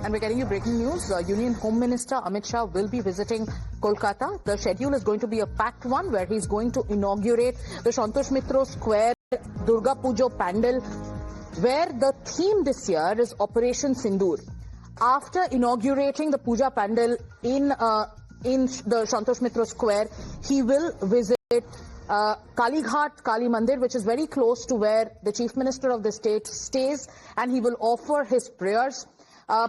And we're getting you breaking news. Union Home Minister Amit Shah will be visiting Kolkata. The schedule is going to be a packed one where he's going to inaugurate the Santosh Mitra Square Durga Puja Pandal, where the theme this year is Operation Sindoor. After inaugurating the Puja Pandal in the Santosh Mitra Square, he will visit Kali Ghat, Kali Mandir, which is very close to where the Chief Minister of the state stays, and he will offer his prayers.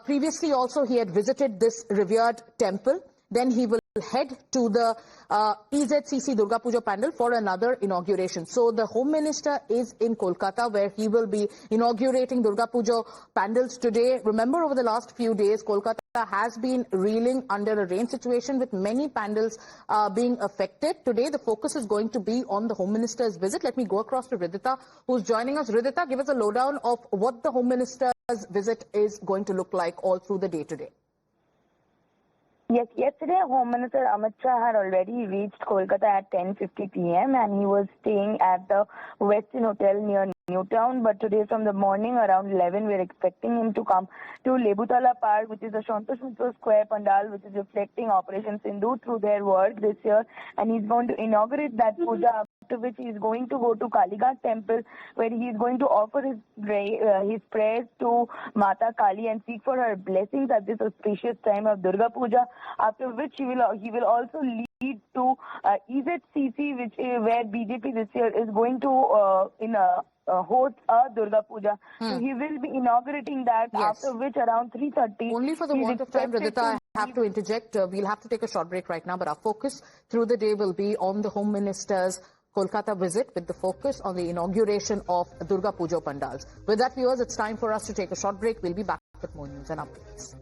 Previously also he had visited this revered temple. Then he will head to the EZCC Durga Puja Pandal for another inauguration. So the Home Minister is in Kolkata, where he will be inaugurating Durga Puja Pandals today. Remember, over the last few days, Kolkata has been reeling under a rain situation with many pandals being affected. Today, the focus is going to be on the Home Minister's visit. Let me go across to Ridhita, who's joining us. Ridhita, give us a lowdown of what the Home Minister's visit is going to look like all through the day today. Yes, yesterday Home Minister Amit Shah had already reached Kolkata at 10:50 p.m. and he was staying at the Westin Hotel near Newtown. But today from the morning around 11, we're expecting him to come to Lebutala Park, which is a Santosh Mitra Square Pandal, which is reflecting Operation Sindoor through their work this year. And he's going to inaugurate that puja, after which he is going to go to Kali Ghat temple, where he is going to offer his prayers to Mata Kali and seek for her blessings at this auspicious time of Durga Puja. After which he will also lead to EZCC, where BJP this year is going to host a Durga Puja. So he will be inaugurating that, after which around 3:30. Only for the want of time, Ridhita, I have to interject. We'll have to take a short break right now, but our focus through the day will be on the Home Minister's Kolkata visit, with the focus on the inauguration of Durga Puja Pandals. With that, viewers, it's time for us to take a short break. We'll be back with more news and updates.